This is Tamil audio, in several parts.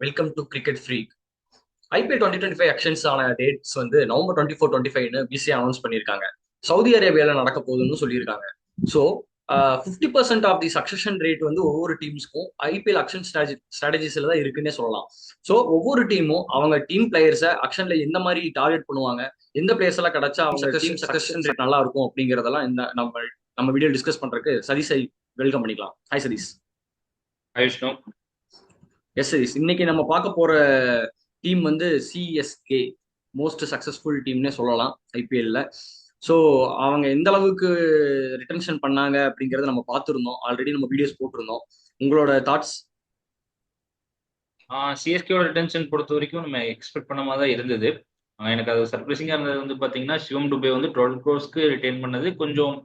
Welcome to cricket freak. IPL 2025 auctions ஆன டேட்ஸ் வந்து நவம்பர் 24-25 பிசிஐ அனௌன்ஸ் பண்ணியிருக்காங்க. சவுதி அரேபியாவில் நடக்க போகுதுன்னு சொல்லியிருக்காங்க. So 50% of the succession rate வந்து ஒவ்வொரு டீம்ஸ்க்கும் ஐபிஎல் அக்ஷன் ஸ்ட்ராட்டஜிஸ்ல தான் இருக்குன்னே சொல்லலாம். ஸோ ஒவ்வொரு டீமும் அவங்க டீம் பிளேயர்ஸை அக்ஷன்ல எந்த மாதிரி டார்கெட் பண்ணுவாங்க, எந்த பிளேயர்ஸ் எல்லாம் கிடைச்சா அவங்க டீம் சக்சஷன் ரேட் நல்லா இருக்கும் அப்படிங்கறதெல்லாம் இந்த நம்ம வீடியோ டிஸ்கஸ் பண்றதுக்கு சதீஷை வெல்கம் பண்ணிக்கலாம். ஹாய் சதீஷ். ஆயுஷ்ணு. எஸ் சதீஷ், இன்னைக்கு நம்ம பார்க்க போற டீம் வந்து சிஎஸ்கே, மோஸ்ட் சக்சஸ்ஃபுல் டீம்னே சொல்லலாம் ஐபிஎல்ல. ஸோ அவங்க எந்த அளவுக்கு ரிட்டன்ஷன் பண்ணாங்க அப்படிங்கறத நம்ம பார்த்துருந்தோம், ஆல்ரெடி நம்ம வீடியோஸ் போட்டிருந்தோம். உங்களோட தாட்ஸ்? சிஎஸ்கேவோட ரிட்டன்ஷன் பொறுத்த வரைக்கும் நம்ம எக்ஸ்பெக்ட் பண்ண மாதிரி தான் இருந்தது. எனக்கு அது சர்ப்ரைசிங்காக இருந்தது வந்து பார்த்தீங்கன்னா, சிவம் டுபே வந்து 12 crores ரிட்டைன் பண்ணது கொஞ்சம்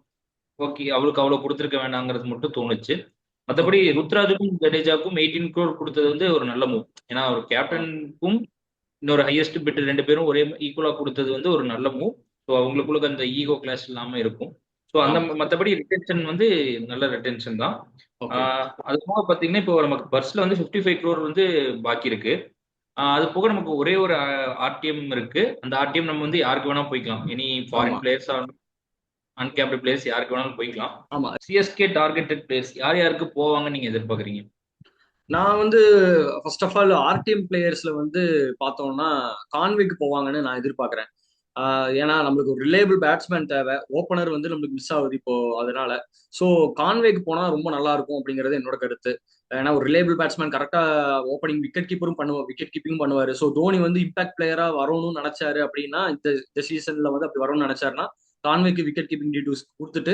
ஓகே, அவருக்கு அவ்வளோ கொடுத்துருக்க வேண்டாங்கிறது மட்டும் தோணுச்சு. மற்றபடி ருத்ராஜுக்கும் ஜடேஜாவுக்கும் 18 crore கொடுத்தது வந்து ஒரு நல்ல மூவ். ஏன்னா ஒரு கேப்டனுக்கும் இன்னொரு ஹையஸ்ட் பிட் 2 பேரும் ஒரே ஈக்குவலாக கொடுத்தது வந்து ஒரு நல்ல மூவ். ஸோ அவங்களுக்குள்ள அந்த ஈகோ கிளாஸ் இல்லாமல் இருக்கும். ஸோ அந்த மற்றபடி ரிட்டன்ஷன் வந்து நல்ல ரிட்டன்ஷன் தான். அது போக பார்த்தீங்கன்னா, இப்போ நமக்கு பர்ஸ்ல வந்து 55 crore வந்து பாக்கி இருக்கு. அது போக நமக்கு ஒரே ஒரு ஆர்டிஎம் இருக்கு. அந்த ஆர்டிஎம் நம்ம வந்து யாருக்கு வேணா போய்க்கலாம். Any foreign players uncapped players யாருக்கு வேணாலும் போய்க்கலாம். ஆமா, சிஎஸ்கே டார்கெட்டட் பிளேயர்ஸ் யார் யாருக்கு போவாங்கன்னு நீங்க எதிர்பார்க்குறீங்க? நான் வந்து ஃபர்ஸ்ட் ஆஃப் ஆல் ஆர்டிஎம் பிளேயர்ஸ்ல வந்து பார்த்தோம்னா கான்வேக்கு போவாங்கன்னு நான் எதிர்பார்க்குறேன். ஏன்னா நம்மளுக்கு ஒரு ரிலேபிள் பேட்ஸ்மேன் தேவை. ஓப்பனர் வந்து நம்மளுக்கு மிஸ் ஆகுது இப்போ, அதனால ஸோ கான்வேக்கு போனா ரொம்ப நல்லா இருக்கும் அப்படிங்கிறது என்னோட கருத்து. ஏன்னா ஒரு ரிலேபிள் பேட்ஸ்மேன் கரெக்டா ஓப்பனிங் விக்கெட் கீப்பரும் பண்ணுவார், விக்கெட் கீப்பிங் பண்ணுவாரு. ஸோ தோனி வந்து இம்பாக்ட் பிளேயரா வரணும்னு நினைச்சாரு அப்படின்னா, இந்த சீசன்ல வந்து அப்படி வரணும்னு நினைச்சாருன்னா கான்வேக்கு விக்கெட் கீப்பிங் டியூட்டிஸ் கொடுத்துட்டு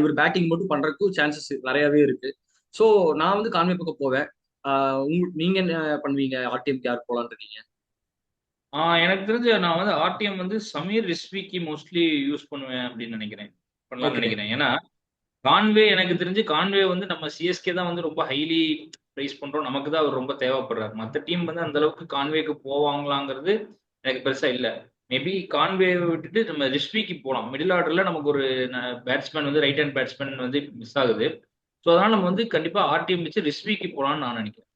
இவர் பேட்டிங் மட்டும் பண்றதுக்கு சான்சஸ் நிறையவே இருக்கு. ஸோ நான் வந்து கான்வே பக்கம் போவேன். நீங்க என்ன பண்ணுவீங்க? ஆர்டிஎம்க்கு யார் போலான்னு இருக்கீங்க? எனக்கு தெரிஞ்சு நான் வந்து ஆர்டிஎம் வந்து சமீர் ரிஸ்விக்கு மோஸ்ட்லி யூஸ் பண்ணுவேன் அப்படின்னு பண்ணலாம்னு நினைக்கிறேன். ஏன்னா கான்வே எனக்கு தெரிஞ்சு கான்வே வந்து நம்ம சிஎஸ்கே தான் வந்து ரொம்ப ஹைலி ப்ரைஸ் பண்றோம். நமக்கு தான் அவர் ரொம்ப தேவைப்படுறாரு. மற்ற டீம் வந்து அந்த அளவுக்கு கான்வேக்கு போவாங்களாங்கிறது எனக்கு பெருசா இல்லை. மேபி கான்வே விட்டுட்டு நம்ம ரிஸ்விக்கு போகலாம். மிடில் ஆர்டர்ல நமக்கு ஒரு பேட்ஸ்மேன் வந்து ரைட் ஹேண்ட் பேட்ஸ்மேன் வந்து மிஸ் ஆகுது. ஸோ அதனால நம்ம வந்து கண்டிப்பா ஆர்டிஎம் வச்சு ரிஸ்விக்கு போகலாம்னு நான் நினைக்கிறேன்.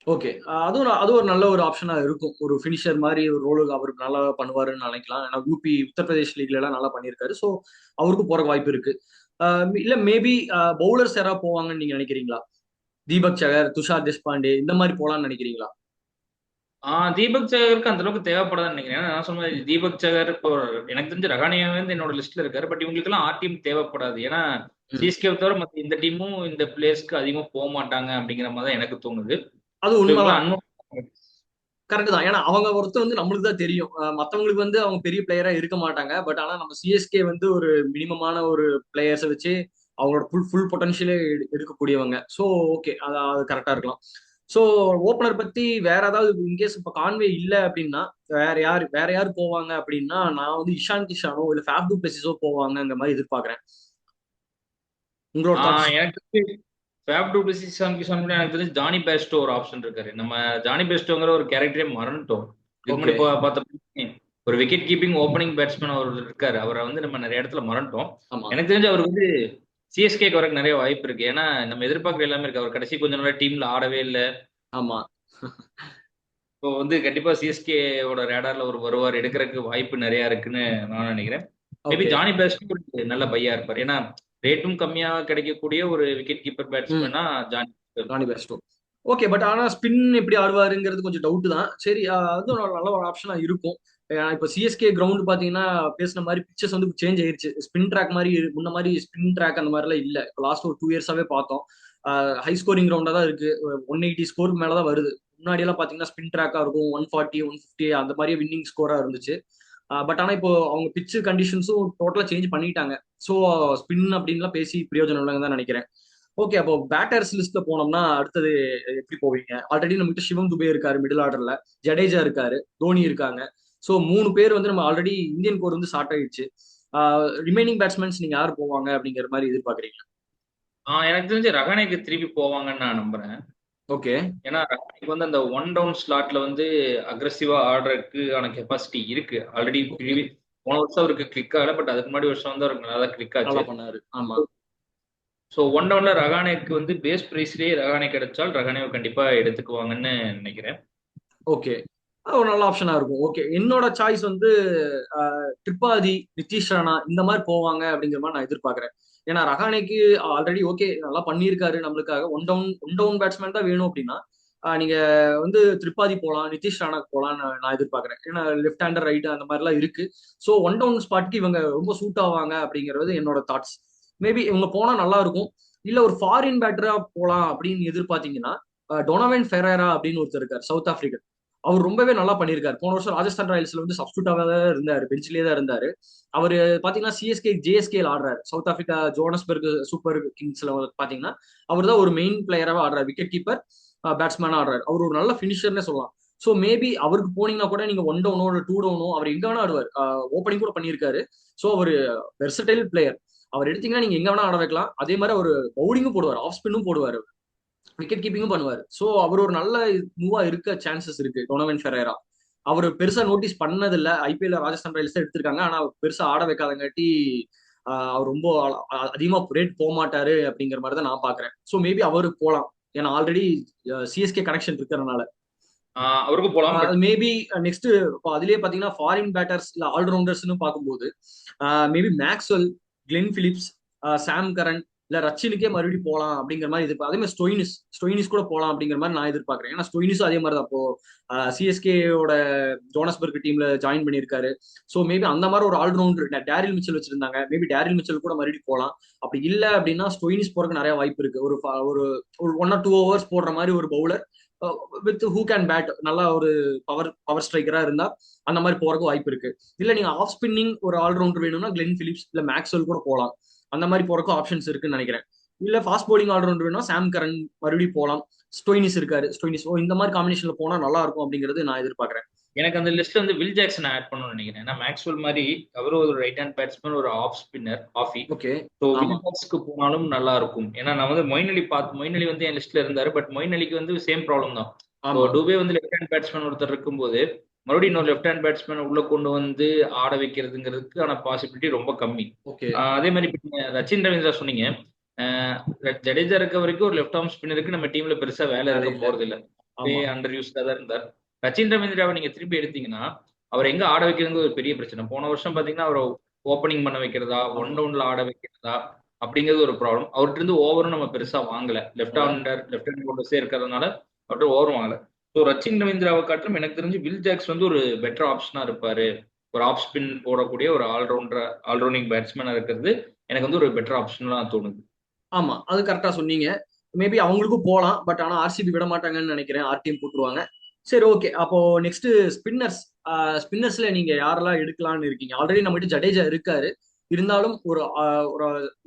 ஓகே, அது ஒரு நல்ல ஒரு ஆப்ஷனா இருக்கும். ஒரு ஃபினிஷர் மாதிரி ஒரு ரோலு அவர் நல்லா பண்ணுவாருன்னு நினைக்கலாம். ஏன்னா யூபி உத்தரப்பிரதேஷ் லீக்ல எல்லாம் நல்லா பண்ணியிருக்காரு. ஸோ அவருக்கும் போற வாய்ப்பு இருக்கு. இல்ல மேபி பவுலர்ஸ் யாராவது போவாங்கன்னு நீங்க நினைக்கிறீங்களா? தீபக் சகர், துஷார் தேஷ்பாண்டே இந்த மாதிரி போலான்னு நினைக்கிறீங்களா? தீபக் சகருக்கு அந்த அளவுக்கு தேவைப்படாதுன்னு நினைக்கிறேன். ஏன்னா நான் சொன்ன மாதிரி தீபக் சகர் இப்போ எனக்கு தெரிஞ்ச ரகானியா வந்து என்னோட லிஸ்ட்ல இருக்காரு. பட் இவங்களுக்கு எல்லாம் ஆர்டிஎம் தேவைப்படாது. ஏன்னா சிஎஸ்கே தவிர மற்ற இந்த டீமும் இந்த பிளேயர்ஸ்க்கு அதிகமா போக மாட்டாங்க அப்படிங்கிற மாதிரி தான் எனக்கு தோணுது. அது உண்மைதான், கரெக்ட் தான். ஏன்னா அவங்க ஒருத்தர் வந்து நம்மளுக்கு தான் தெரியும். மற்றவங்களுக்கு வந்து அவங்க பெரிய பிளேயரா இருக்க மாட்டாங்க. பட் ஆனா நம்ம சிஎஸ்கே வந்து ஒரு மினிமமான ஒரு பிளேயர்ஸை வச்சு அவங்களோட ஃபுல் பொட்டன்ஷியலே எடுக்கக்கூடியவங்க. ஸோ ஓகே, அது கரெக்டா இருக்கலாம். ஸோ ஓப்பனர் பத்தி வேற ஏதாவது இன்கேஸ் இப்போ கான்வே இல்லை அப்படின்னா வேற யார் போவாங்க அப்படின்னா, நான் வந்து இஷான் கிஷானோ இல்ல ஃபேஃப் டு பிளெசிஸோ போவாங்கங்கிற மாதிரி எதிர்பார்க்கறேன். உங்களோட எனக்கு ஃபேப் டு பிளெசிஸ் எனக்கு தெரிஞ்சு ஜானி பேஸ்டோ ஒரு ஆப்ஷன் இருக்காரு. நம்ம ஜானி பேஸ்டோங்கிற ஒரு கேரக்டரே மறந்துட்டோம். இதுக்கு முன்னாடி பார்த்த ஒரு விக்கெட் கீப்பிங் ஓப்பனிங் பேட்ஸ்மேன் அவர் இருக்காரு. அவரை வந்து நம்ம நிறைய இடத்துல மறந்துட்டோம். எனக்கு தெரிஞ்சு அவருக்கு வந்து சிஎஸ்கேக்கு வரக்கு நிறைய வாய்ப்பு இருக்கு. ஏன்னா நம்ம எதிர்பார்க்கற எல்லாமே இருக்கு. அவர் கடைசி கொஞ்ச நாள் டீம்ல ஆடவே இல்லை. ஆமா, இப்போ வந்து கண்டிப்பா சிஎஸ்கேவோட ரேடார்ல ஒரு வருவார், எடுக்கிறதுக்கு வாய்ப்பு நிறைய இருக்குன்னு நான் நினைக்கிறேன். மேபி ஜானி பேஸ்டோ ஒரு நல்ல பையா இருப்பார். ஏன்னா ரேட்டும் கம்மியா கிடைக்கக்கூடிய ஒரு விக்கெட் கீப்பர் பேட்ஸ்மேனா ஜானி பேஸ்டோ. ஓகே, பட் ஆனா ஸ்பின் எப்படி ஆடுவாருங்கிறது கொஞ்சம் டவுட் தான். சரி, அது ஒரு நல்ல ஒரு ஆப்ஷனா இருக்கும். இப்போ சிஎஸ்கே கிரவுண்ட் பாத்தீங்கன்னா பேசின மாதிரி பிச்சர்ஸ் வந்து சேஞ்ச் ஆயிருச்சு. ஸ்பின் ட்ராக் மாதிரி முன்ன மாதிரி ஸ்பின் ட்ராக் அந்த மாதிரிலாம் இல்ல. இப்போ லாஸ்ட் ஒரு 2 இயர்ஸாவே பார்த்தோம். ஹை ஸ்கோரிங் கிரவுண்டா தான் இருக்கு. 180 ஸ்கோருக்கு மேலதான் வருது. முன்னாடி எல்லாம் பாத்தீங்கன்னா ஸ்பின் ட்ராக்கா இருக்கும், 140 150 அந்த மாதிரியே வின்னிங் ஸ்கோரா இருந்துச்சு. பட் ஆனா இப்போ அவங்க பிச்சு கண்டிஷன்ஸும் டோட்டலா சேஞ்ச் பண்ணிட்டாங்க. ஸோ ஸ்பின் அப்படின்லாம் பேசி பிரயோஜனம் இல்லைன்னு தான் நினைக்கிறேன். ஓகே, அப்போ பேட்டர்ஸ் லிஸ்ட்ல போனோம்னா அடுத்தது எப்படி போவீங்க? ஆல்ரெடி நம்மகிட்ட சிவம் துபே இருக்காரு மிடில் ஆர்டர்ல, ஜடேஜா இருக்காரு, தோனி இருக்காங்க. ஸோ 3 பேர் வந்து நம்ம ஆல்ரெடி இந்தியன் கோர் வந்து ஸ்டார்ட் ஆயிடுச்சு. ரிமைனிங் பேட்ஸ்மேன்ஸ் நீங்க யார் போவாங்க அப்படிங்கிற மாதிரி எதிர்பார்க்குறீங்க? எனக்கு தெரிஞ்சு ரஹானேக்கு திருப்பி போவாங்கன்னு நான் நம்புறேன். ஓகே, ஏன்னா ரஹானேக்கு வந்து அந்த ஒன் டவுன் ஸ்லாட்ல வந்து அக்ரெசிவா ஆடுறதுக்கு ஆன கெப்பாசிட்டி இருக்கு. ஆல்ரெடி போன வருஷம் அவருக்கு கிளிக் ஆகல. பட் அதுக்கு முன்னாடி வருஷம் வந்து அவருக்கு நல்லா கிளிக் ஆச்சு. பண்ணாரு. ஆமா, ஸோ ஒன் டவுன்ல ரஹானேக்கு வந்து பேஸ் பிரைஸ்லேயே ரஹானே கிடைச்சால் ரஹானேவை கண்டிப்பா எடுத்துக்குவாங்கன்னு நினைக்கிறேன். ஓகே, ஒரு நல்ல ஆப்ஷனா இருக்கும். ஓகே, என்னோட சாய்ஸ் வந்து திரிபாதி, நிதிஷ் ராணா இந்த மாதிரி போவாங்க அப்படிங்கிற மாதிரி நான் எதிர்பார்க்கிறேன். ஏன்னா ரஹானேக்கு ஆல்ரெடி ஓகே நல்லா பண்ணியிருக்காரு நம்மளுக்காக. ஒன் டவுன் பேட்ஸ்மேன் தான் வேணும் அப்படின்னா நீங்க வந்து திரிபாதி போலாம், நிதிஷ் ராணாக்கு போலாம்னு நான் எதிர்பார்க்கிறேன். ஏன்னா லெஃப்ட் ஹேண்டர் ரைட் அந்த மாதிரிலாம் இருக்கு. ஸோ ஒன் டவுன் ஸ்பாட்க்கு இவங்க ரொம்ப சூட் ஆவாங்க அப்படிங்கிறது என்னோட தாட்ஸ். மேபி இவங்க போனா நல்லா இருக்கும். இல்ல ஒரு ஃபாரின் பேட்டரா போலாம் அப்படின்னு எதிர்பார்த்தீங்கன்னா டொனவன் ஃபெரேரா அப்படின்னு ஒருத்தர் இருக்கார், சவுத் ஆப்பிரிக்கன். அவர் ரொம்பவே நல்லா பண்ணியிருக்காரு. போன வருஷம் ராஜஸ்தான் ராயல்ஸ்ல வந்து சப்ஸ்டியூட்டாக தான் இருந்தாரு, பெஞ்சிலேயே தான் இருந்தாரு. அவர் பாத்தீங்கன்னா சிஎஸ்கே ஜேஎஸ்கே ஆடுறாரு. சவுத் ஆப்பிரிக்கா ஜோனஸ்பர்க் சூப்பர் கிங்ஸ்ல பாத்தீங்கன்னா அவர் தான் ஒரு மெயின் பிளேயராக ஆடுறாரு, விக்கெட் கீப்பர் பேட்ஸ்மேனா ஆடுறாரு. அவர் ஒரு நல்ல பினிஷர்னே சொல்லலாம். ஸோ மேபி அவருக்கு போனீங்கன்னா கூட நீங்க ஒன் டவுனோ இல்லை டூ டவுனோ அவர் எங்க வேணா ஆடுவார். ஓப்பனிங் கூட பண்ணியிருக்காரு. ஸோ அவர் வெர்சடைல் பிளேயர். அவர் எடுத்தீங்கன்னா நீங்க எங்க வேணா ஆட வைக்கலாம். அதே மாதிரி அவர் பவுலிங்கும் போடுவார், ஆஃப் ஸ்பின்னும் போடுவார், விக்கெட் கீப்பிங்கும் பண்ணுவார். ஸோ அவர் ஒரு நல்ல மூவா இருக்க சான்சஸ் இருக்கு டொனவன் ஃபெரேரா. அவர் பெருசா நோட்டீஸ் பண்ணதில்ல. ஐபிஎல் ராஜஸ்தான் ராயல்ஸ் தான் எடுத்திருக்காங்க. ஆனா அவர் பெருசா ஆட வைக்காதங்காட்டி அவர் ரொம்ப அதிகமா ரேட் போக மாட்டாரு அப்படிங்கிற மாதிரி தான் நான் பாக்குறேன். ஸோ மேபி அவருக்கு போகலாம். ஏன்னா ஆல்ரெடி சிஎஸ்கே கனெக்ஷன் இருக்கிறதுனால. அவருக்கு போலாம். பட் மேபி நெக்ஸ்ட் அதுலயே பாத்தீங்கன்னா ஃபாரின் பேட்டர்ஸ் இல்ல ஆல்ரவுண்டர்ஸ்னு பார்க்கும்போது மேபி மேக்ஸ்வெல், கிளென் பிலிப்ஸ், சாம் கரன் இல்ல ரச்சினுக்கே மறுபடியும் போகலாம் அப்படிங்கிற மாதிரி எதிர்பார்க்க. அதே மாதிரி ஸ்டோயினிஸ் கூட போகலாம் அப்படிங்கிற மாதிரி நான் எதிர்பார்க்கிறேன். ஏன்னா ஸ்டோயினிஸும் அதே மாதிரி தான் இப்போ சிஎஸ்கேயோட ஜோனஸ்பர்க் டீம்ல ஜாயின் பண்ணியிருக்காரு. ஸோ மேபி அந்த மாதிரி ஒரு ஆல்ரவுண்டர் டேரில் மிச்சல் வச்சிருந்தாங்க. மேபி டேரில் மிச்சல் கூட மறுபடியும் போகலாம். அப்படி இல்லை அப்படின்னா ஸ்டோயினிஸ் போறதுக்கு நிறைய வாய்ப்பு இருக்கு. ஒரு ஒரு 1 or 2 overs போடுற மாதிரி ஒரு bowler with who can bat, நல்லா ஒரு பவர் ஸ்ட்ரைக்கரா இருந்தா அந்த மாதிரி போறதுக்கு வாய்ப்பு இருக்கு. இல்ல நீங்க ஆஃப் ஸ்பின்னிங் ஒரு ஆல்ரவுண்டர் வேணும்னா கிளென் பிலிப்ஸ் இல்ல மேக்ஸ்வெல் கூட போகலாம். அந்த மாதிரி போறதுக்கும் ஆப்ஷன்ஸ் இருக்குன்னு நினைக்கிறேன். இல்ல ஃபாஸ்ட் போலிங் ஆல்ரவுண்டர் வேணும்னா சாம் கரன் மறுபடியும் போகலாம். ஸ்டோயினிஸ் இருக்காரு, ஸ்டோயினிஸ் இந்த மாதிரி காம்பினேஷன்ல போனா நல்லா இருக்கும் அப்படிங்கிறது நான் எதிர்பார்க்கிறேன். எனக்கு அந்த லிஸ்ட்ல வந்து வில் ஜாக்சன் ஆட் பண்ணணும்னு நினைக்கிறேன். ஏன்னா மேக்ஸ்வெல் மாதிரி அவரும் ஒரு ரைட் ஹேண்ட் பேட்ஸ்மேன், ஒரு off spinner offie. Okay. So Will ஆமா ஜாக்ஸ்க்கு போனாலும் நல்லா இருக்கும். ஏன்னா நான் வந்து மொயின் அலி வந்து என் லிஸ்ட்ல இருந்தாரு. பட் மொயின் அலிக்கு வந்து சேம் ப்ராப்ளம் தான். ஸோ ஆமா. டூபே வந்து லெஃப்ட் ஹேண்ட் பேட்ஸ்மேன் ஒருத்தர் இருக்கும்போது மறுபடியும் இன்னொரு லெஃப்ட் ஹேண்ட் பேட்ஸ்மேன் உள்ள கொண்டு வந்து ஆட வைக்கிறதுங்கிறதுக்கான பாசிபிலிட்டி ரொம்ப கம்மி. ஓகே. அதே மாதிரி இப்போ ரச்சின் ரவீந்திரா சொன்னீங்க. ஜடேஜா இருக்க வரைக்கும் ஒரு லெஃப்ட் ஆர்ம் ஸ்பின்னருக்கு நம்ம டீம்ல பெருசா வேலை இருக்க இல்ல. போறது இல்ல. ஆமா. அண்டர் யூஸ்டா தான் இருந்தார். ரச்சின் ரவீந்திராவை நீங்க திருப்பி எடுத்தீங்கன்னா அவர் எங்க ஆட வைக்கிறது ஒரு பெரிய பிரச்சனை. போன வருஷம் பாத்தீங்கன்னா அவரை ஓப்பனிங் பண்ண வைக்கிறதா, ஒன் ஆமா. டவுன்ல ஆட வைக்கிறதா அப்படிங்கிறது ஒரு ப்ராப்ளம். அவர்கிட்ட இருந்து ஓவரும் நம்ம பெருசா வாங்கல. லெஃப்ட் ஹேண்ட் போல்டர்ஸே இருக்கிறதுனால அவர்கிட்ட ஓவரும் வாங்கல. ஸோ ரச்சின் ரவீந்திராவை காட்டிலும் எனக்கு தெரிஞ்சு வில் ஜாக்ஸ் வந்து ஒரு பெட்டர் ஆப்ஷனா இருப்பாரு. ஒரு ஆஃப் ஸ்பின் போடக்கூடிய ஒரு ஆல்ரவுண்டிங் பேட்ஸ்மேனா இருக்கிறது எனக்கு வந்து ஒரு பெட்டர் ஆப்ஷனா தோணுது. ஆமா, அது கரெக்டா சொன்னீங்க. மேபி அவங்களுக்கும் போகலாம். பட் ஆனா ஆர்சிபி விட மாட்டாங்கன்னு நினைக்கிறேன். ஆர்டிஎம் போட்டுருவாங்க. சரி, ஓகே. அப்போ நெக்ஸ்ட் ஸ்பின்னர்ஸ். ஸ்பின்னர்ஸ்ல நீங்க யாரெல்லாம் எடுக்கலாம்னு இருக்கீங்க? ஆல்ரெடி நம்ம கிட்ட ஜடேஜா இருக்காரு. இருந்தாலும் ஒரு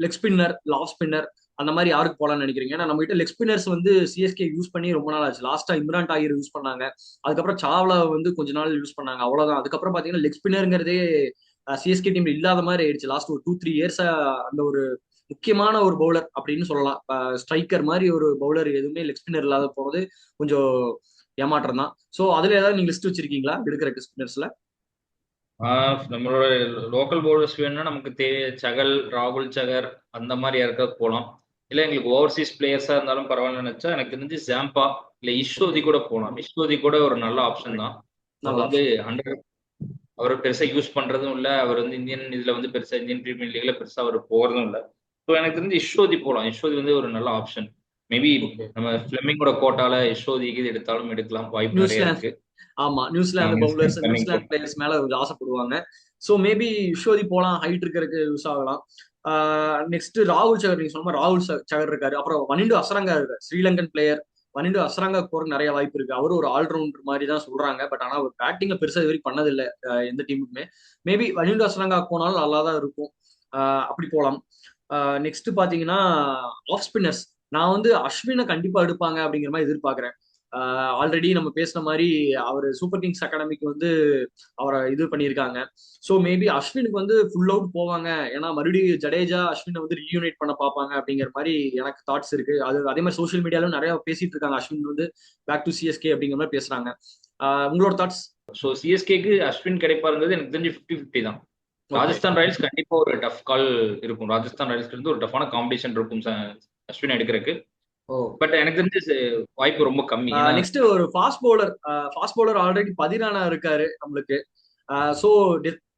லெக் ஸ்பின்னர், ஆஃப் ஸ்பின்னர் அந்த மாதிரி யாருக்கு போலாம்னு நினைக்கிறீங்க? ஏன்னா நம்ம கிட்ட லெக் ஸ்பின்னர்ஸ் வந்து சிஎஸ்கே யூஸ் பண்ணி ரொம்ப நாள் ஆச்சு. லாஸ்டா இம்ரான் டாகிர் யூஸ் பண்ணாங்க. அதுக்கப்புறம் சாவ்லா வந்து கொஞ்ச நாள் யூஸ் பண்ணாங்க, அவ்வளவுதான். அதுக்கப்புறம் பாத்தீங்கன்னா லெக் ஸ்பின்னருங்கிறதே சிஎஸ்கே டீம்ல இல்லாத மாதிரி ஆயிடுச்சு. லாஸ்ட் ஒரு 2-3 இயர்ஸா அந்த ஒரு முக்கியமான ஒரு பவுலர் அப்படின்னு சொல்லலாம். ஸ்ட்ரைக்கர் மாதிரி ஒரு பவுலர் எதுவுமே லெக் ஸ்பின்னர் இல்லாத போனது கொஞ்சம் ஏமாற்றம் தான். ஸோ அதுல ஏதாவது நீங்க லிஸ்ட் வச்சிருக்கீங்களா எடுக்கிற ஸ்பின்னர்ஸ்ல? நம்மளோட லோக்கல் பவுலர்ஸ் வேணும்னா நமக்கு சகல், ராகுல் சகர் அந்த மாதிரி யாருக்காவது போகலாம். இல்ல எங்களுக்கு ஓவர்சீஸ் பிளேயர்ஸா இருந்தாலும் பரவாயில்ல நினைச்சா எனக்கு தெரிஞ்சு ஜாம்பா இல்ல இஷ்வோதி கூட போகலாம். இஷ்வோதி கூட ஒரு நல்ல ஆப்ஷன் தான். அவர் நல்ல வந்து ஆப்ஷன். அவர் பெருசா யூஸ் பண்றதும் இல்ல. அவர் வந்து இந்தியன் இதுல வந்து பெருசா இந்தியன் பிரீமியர் லீக்ல பெருசா அவர் போறதும் இல்ல. ஸோ எனக்கு தெரிஞ்சு இஷ்வோதி போகலாம். இஷ்வோதி வந்து ஒரு நல்ல ஆப்ஷன். Maybe okay. நம்ம பிளெமிங்கோட கோட்டால இஷ்வோதிக்கு இது எடுத்தாலும் எடுக்கலாம், வாய்ப்பு நிறைய நியூசிலாந்து. இருக்கு. ஆமா, New Zealand bowlers Fleming New Zealand players மேல கொஞ்சம் ஆசைப்படுவாங்க. ஸோ மேபி யஷோதி போலாம், ஹைட் இருக்கிறதுக்கு யூஸ் ஆகலாம். நெக்ஸ்ட் ராகுல் சகர், நீங்க சொன்ன மாதிரி ராகுல் சகர் இருக்காரு. அப்புறம் வனிண்டு அசரங்கா இருக்காரு, ஸ்ரீலங்கன் பிளேயர். வனிண்டு அசரங்கா போறதுக்கு நிறைய வாய்ப்பு இருக்கு. அவரு ஒரு ஆல்ரவுண்டர் மாதிரி தான் சொல்றாங்க. பட் ஆனா அவர் பேட்டிங்க பெருசா இது வரைக்கும் பண்ணதில்லை எந்த டீமுக்குமே. மேபி வனிண்டு அசரங்கா போனாலும் நல்லா தான் இருக்கும். அப்படி போலாம். நெக்ஸ்ட் பாத்தீங்கன்னா ஆஃப் ஸ்பின்னர்ஸ். நான் வந்து அஸ்வினை கண்டிப்பா எடுப்பாங்க அப்படிங்கிற மாதிரி எதிர்பார்க்கிறேன். ஆல்ரெடி நம்ம பேசின மாதிரி அவர் சூப்பர் கிங்ஸ் அகாடமிக்கு வந்து அவரை இது பண்ணியிருக்காங்க. ஸோ மேபி அஸ்வினுக்கு வந்து ஃபுல் அவுட் போவாங்க. ஏன்னா மறுபடியும் ஜடேஜா அஸ்வினை வந்து ரீயூனைட் பண்ண பார்ப்பாங்க அப்படிங்கிற மாதிரி எனக்கு தாட்ஸ் இருக்கு. அது அதே மாதிரி சோஷியல் மீடியாலும் நிறைய பேசிட்டு இருக்காங்க, அஸ்வின் வந்து பேக் டு சிஎஸ்கே அப்படிங்கிற மாதிரி பேசுறாங்க. உங்களோட தாட்ஸ்? ஸோ சிஎஸ்கேக்கு அஸ்வின் கிடைப்பாருங்கிறது எனக்கு தெரிஞ்சு 50-50 தான். ராஜஸ்தான் ராயல்ஸ் கண்டிப்பா ஒரு டஃப் கால் இருக்கும். ராஜஸ்தான் ராயல்ஸ்ல இருந்து ஒரு டஃபான காம்படிஷன் இருக்கும் அஸ்வின் எடுக்கிறதுக்கு. ஓ. பட் எனக்கு தெரிஞ்சு வாய்ப்பு ரொம்ப கம்மி. ஏன்னா நெக்ஸ்ட் ஒரு ஃபாஸ்ட் பவுலர் ஆல்ரெடி பதிரானா இருக்காரு நம்மளுக்கு. ஸோ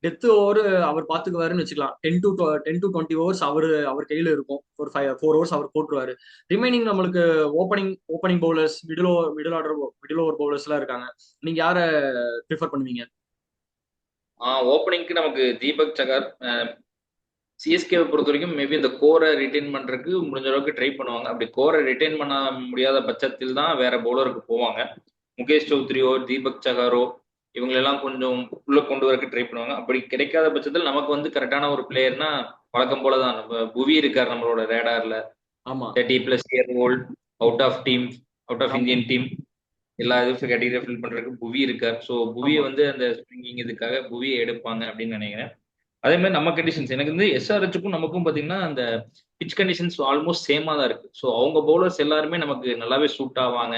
டெத் ஓவர் அவர் பாத்துக்குவாருன்னு வச்சுக்கலாம். 10 to 20 ஓவர்ஸ் அவர் கையில இருக்கும். ஒரு 4 ஓவர்ஸ் அவர் போட்டுருவாரு. ரிமைனிங் நம்மளுக்கு opening bowlers, middle over bowlers எல்லாம் இருக்காங்க. நீங்க யார ப்ரிஃபர் பண்ணுவீங்க? ஓப்பனிங்க்கு நமக்கு தீபக் சகர், சிஎஸ்கேவை பொறுத்த வரைக்கும் மேபி இந்த கோரை ரிட்டைன் பண்றதுக்கு முடிஞ்ச அளவுக்கு ட்ரை பண்ணுவாங்க. அப்படி கோரை ரிட்டைன் பண்ண முடியாத பட்சத்தில் தான் வேற பவுலருக்கு போவாங்க. முகேஷ் சௌத்ரியோ தீபக் சகாரோ இவங்களெல்லாம் கொஞ்சம் உள்ள கொண்டு வரக்கு ட்ரை பண்ணுவாங்க. அப்படி கிடைக்காத பட்சத்தில் நமக்கு வந்து கரெக்டான ஒரு பிளேயர்னா வழக்கம் போல தான் நம்ம புவி இருக்கார் நம்மளோட ரேடார்ல. ஆமா 30+ year old, out of team, out of ஆமா இந்தியன் டீம், எல்லா இதுவும் கேட்டகரியா ஃபில் பண்றதுக்கு புவி இருக்கார். ஸோ புவியை ஆமா. வந்து அந்த ஸ்விங்கிங் இதுக்காக புவியை எடுப்பாங்க அப்படின்னு நினைக்கிறேன். அதே மாதிரி நம்ம கண்டிஷன்ஸ் எனக்கு வந்து எஸ்ஆர்ஹெச்சுக்கும் நமக்கும் பாத்தீங்கன்னா அந்த பிச் கண்டிஷன்ஸ் ஆல்மோஸ்ட் சேமா தான் இருக்கு. ஸோ அவங்க பவுலர்ஸ் எல்லாருமே நமக்கு நல்லாவே சூட் ஆவாங்க.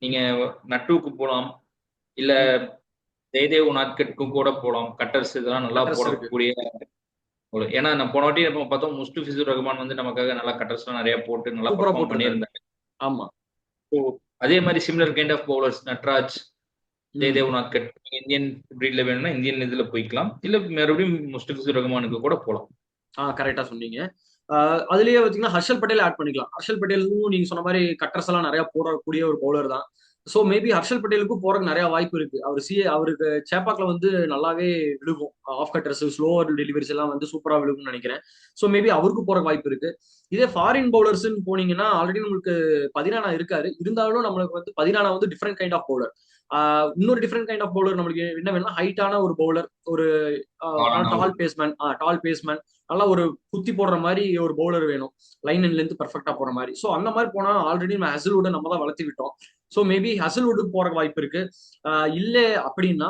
நீங்க நட்டுவுக்கு போகலாம், இல்ல ஜெயதேவ் நாட்கட்க்கும் கூட போகலாம். கட்டர்ஸ் இதெல்லாம் நல்லா கட்டர்ஸ் இருக்கு. போடக்கூடிய bowler. ஏன்னா நம்ம போன வாட்டி நம்ம பார்த்தோம் முஸ்டிபிசூர் ரஹ்மான் வந்து நமக்காக நல்லா கட்டர்ஸ்லாம் நிறைய போட்டு நல்லா சூப்பரா பர்ஃபார்ம் போட்டிருந்தாரு. பண்ணியிருந்தாங்க. ஆமா. ஸோ அதே மாதிரி similar kind of bowlers Natraj, ம். ஜெயதேவ் நாட்கட் இந்தியன் பிரீட்ல வேணும்னா இந்தியன் இதுல போய்க்கலாம், இல்ல மறுபடியும் முஸ்டிபிசூர் ரஹ்மானுக்கு கூட போகலாம். கரெக்டா சொன்னீங்க. அதுலயே பாத்தீங்கன்னா ஹர்ஷல் பட்டேல் ஆட் பண்ணிக்கலாம். ஹர்ஷல் பட்டேலும் நீங்க சொன்ன மாதிரி கட்டர்ஸ் எல்லாம் நிறைய போடக்கூடிய ஒரு பவுலர் தான். ஸோ மேபி ஹர்ஷல் பட்டேலுக்கும் போறதுக்கு நிறைய வாய்ப்பு இருக்கு. அவருக்கு சேப்பாக்ல வந்து நல்லாவே விழுகும். ஆஃப் கட்டர்ஸ், ஸ்லோவர் டெலிவரிஸ் எல்லாம் வந்து சூப்பரா விழுகும்னு நினைக்கிறேன். ஸோ மேபி அவருக்கு போறதுக்கு வாய்ப்பு இருக்கு. இதே ஃபாரின் பவுலர்ஸ்ன்னு போனீங்கன்னா ஆல்ரெடி நம்மளுக்கு பதினானா இருக்காரு. இருந்தாலும் நம்மளுக்கு வந்து பதினானா வந்து டிஃப்ரெண்ட் கைண்ட் ஆஃப் பவுலர். இன்னொரு டிஃப்ரெண்ட் கைண்ட் ஆஃப் பவுலர் நம்மளுக்கு என்ன வேணும்னா ஹைட்டான ஒரு பவுலர், ஒரு ஆனா டால் பேஸ்மேன், நல்லா ஒரு குத்தி போடுற மாதிரி ஒரு பவுலர் வேணும். லைன் அண்ட் லென்த் பர்ஃபெக்டா போற மாதிரி. ஸோ அந்த மாதிரி போனா ஆல்ரெடி நம்ம ஹசல்வுட் நம்ம தான் வளர்த்து விட்டோம். ஸோ மேபி ஹசல்வுட் போற வாய்ப்பு இருக்கு. இல்ல அப்படின்னா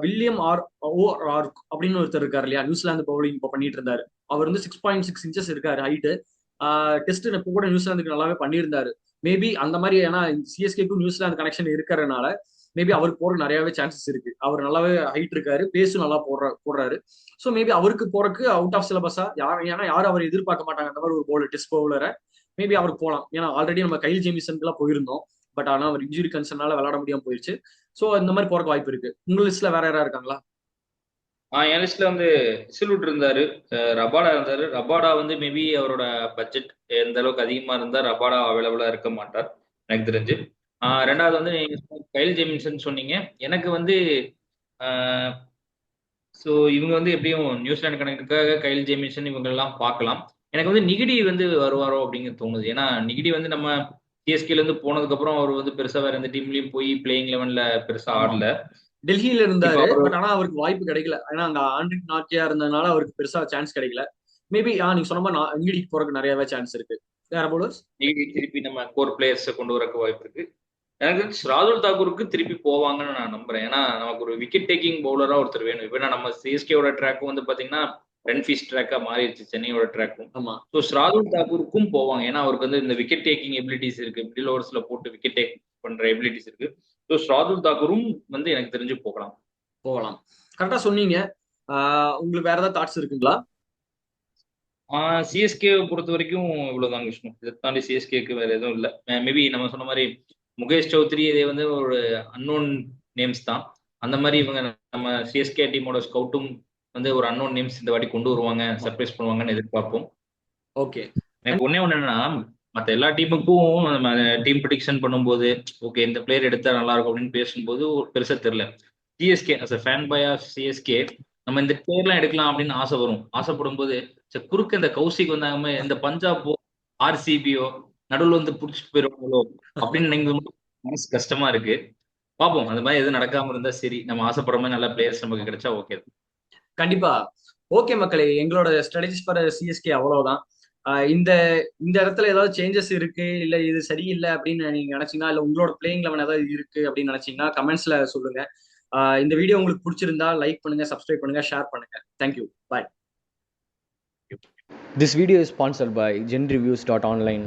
வில்லியம் ஆர்க் அப்படின்னு ஒருத்தர் இருக்காரு இல்லையா, நியூசிலாந்து பவுலிங் இப்போ பண்ணிட்டு இருந்தாரு. அவர் வந்து 6.6 இன்ச்சஸ் இருக்காரு ஹைட்டு. டெஸ்ட் இப்போ கூட நியூசிலாந்துக்கு நல்லாவே பண்ணியிருந்தாரு. மேபி அந்த மாதிரி, ஏன்னா சிஎஸ்கேக்கும் நியூசிலாந்து கனெக்ஷன் இருக்கிறதுனால மேபி அவருக்கு போறதுக்கு நிறையவே சான்சஸ் இருக்கு. அவர் நல்லாவே ஹைட் இருக்காரு, பேஸும் நல்லா போடுறாரு. ஸோ மேபி அவருக்கு போறதுக்கு அவுட் ஆஃப் சிலபஸா ஏன்னா யாரும் அவர் எதிர்பார்க்க மாட்டாங்க அந்த மாதிரி ஒரு பவுலர், டெஸ்ட் பவுலரை. மேபி அவருக்கு போகலாம். ஏன்னா ஆல்ரெடி நம்ம கைல் ஜேமிசன்க்குலாம் போயிருந்தோம். பட் ஆனா அவர் இன்ஜுரி கன்சர்னால விளையாட முடியாம போயிருச்சு. ஸோ இந்த மாதிரி போறதுக்கு வாய்ப்பு இருக்கு. உங்க லிஸ்ட்ல வேற யாரா இருக்காங்களா? என் லிஸ்ட்ல வந்து ஹிசில்வுட் இருந்தாரு, ரபாடா இருந்தாரு. ரபாடா வந்து மேபி அவரோட பட்ஜெட் எந்த அளவுக்கு அதிகமா இருந்தா ரபாடா அவைலபிளா இருக்க மாட்டார் எனக்கு தெரிஞ்சு. ரெண்டாவது வந்து நீங்க கைல் ஜெமின்சன் சொன்னீங்க. எனக்கு வந்து ஸோ இவங்க வந்து எப்படியும் நியூசிலாந்து கணக்குக்காக கைல் ஜேமிசன் இவங்க எல்லாம் பார்க்கலாம். எனக்கு வந்து நிகிடி வந்து வருவாரோ அப்படிங்கிறது தோணுது. ஏன்னா நிகிடி வந்து நம்ம சிஎஸ்கேல இருந்து போனதுக்கு அப்புறம் அவர் வந்து பெருசா வேற எந்த டீம்லயும் போய் பிளேயிங் லெவன்ல பெருசா ஆமா, ஆடல. டெல்லியில இப்ப இருந்தாரு. அவரு பட் ஆனா அவருக்கு வாய்ப்பு கிடைக்கல. ஏன்னா அங்க ஆண்ட்ரிக் நாட்டியா இருந்ததுனால அவருக்கு பெருசா சான்ஸ் கிடைக்கல. மேபி நீங்க சொன்ன மாதிரி இங்கிலீஷ் போறதுக்கு நிறையவே சான்ஸ் இருக்கு. வேற பவுலர்ஸ்? நிகிடி திருப்பி நம்ம கோர் பிளேயர்ஸை கொண்டு வரக்கு வாய்ப்பு இருக்கு. எனக்கு தெரிஞ்சு ராகுல் தாக்கூருக்கு திருப்பி போவாங்கன்னு நான் நம்புறேன். ஏன்னா நமக்கு ஒரு விக்கெட் டேக்கிங் பவுலரா ஒருத்தர் வேணும். இப்போ நம்ம சிஎஸ்கேவோட ட்ராக்கும் வந்து பாத்தீங்கன்னா ரன்ஃபீஸ் ட்ராக்கா மாறிடுச்சு சென்னையோட ட்ராக்கும். ஆமா. ஸோ ராகுல் தாக்கூருக்கும் போவாங்க. ஏன்னா அவருக்கு வந்து இந்த விக்கெட் டேக்கிங் எபிலிட்டிஸ் இருக்கு, மிடில் ஓவர்ஸ்ல போட்டு விக்கெட் டேக் பண்ற எபிலிட்டிஸ் இருக்கு. ஸோ ராகுல் தாக்கூரும் வந்து எனக்கு தெரிஞ்சு போகலாம். கரெக்டா சொன்னீங்க. உங்களுக்கு வேற ஏதாவது தாட்ஸ் இருக்குங்களா? சிஎஸ்கே பொறுத்த வரைக்கும் இவ்வளவுதான் விஷ்ணு. இதை தாண்டி சிஎஸ்கேக்கு வேற எதுவும் இல்லை. மேபி நம்ம சொன்ன மாதிரி முகேஷ் சௌத்ரி இதே வந்து ஒரு அன்னோன் நேம்ஸ் தான். அந்த மாதிரி இவங்க நம்ம சிஎஸ்கே டீமோட ஸ்கவுட்டும் வந்து ஒரு அன்னோன் நேம்ஸ் இந்த வாட்டி கொண்டு வருவாங்க, சர்ப்ரைஸ் பண்ணுவாங்கன்னு எதிர்பார்ப்போம். ஓகே. எனக்கு ஒன்னே ஒண்ணு என்னன்னா, மற்ற எல்லா டீமுக்கும் நம்ம டீம் ப்ரிடிக்ஷன் பண்ணும்போது ஓகே இந்த பிளேயர் எடுத்தா நல்லா இருக்கும் அப்படின்னு பேசும்போது பெருசா தெரியல. CSK as a fan by of CSK நம்ம இந்த பிளேயர்லாம் எடுக்கலாம் அப்படின்னு ஆசை வரும். ஆசைப்படும் போது குறுக்க இந்த கௌசிக் வந்தாங்க, இந்த பஞ்சாபோ ஆர்சிபியோ நடுவில் வந்து புடிச்சிட்டு போயிருவாங்களோ அப்படின்னு நீங்க மனசு கஷ்டமா இருக்கு. பார்ப்போம், அந்த மாதிரி எதுவும் நடக்காம இருந்தா சரி. நம்ம ஆசைப்படுற மாதிரி நல்ல பிளேயர்ஸ் நமக்கு கிடைச்சா ஓகே. கண்டிப்பா. ஓகே மக்களே, எங்களோட ஸ்ட்ராட்டஜிஸ் ஃபார் சிஎஸ்கே அவ்வளவுதான். இந்த இந்த இடத்துல ஏதாவது சேஞ்சஸ் இருக்கு, இல்ல இது சரியில்லை அப்படின்னு நீங்க நினைச்சீங்கன்னா, இல்ல உங்களோட பிளேயிங் லெவன் ஏதாவது இருக்கு அப்படின்னு நினைச்சீங்கன்னா கமெண்ட்ஸ்ல சொல்லுங்க. இந்த வீடியோ உங்களுக்கு பிடிச்சிருந்தா லைக் பண்ணுங்க, சப்ஸ்கிரைப் பண்ணுங்க, ஷேர் பண்ணுங்க. Thank you. Bye. This video is sponsored by GenReviews.online.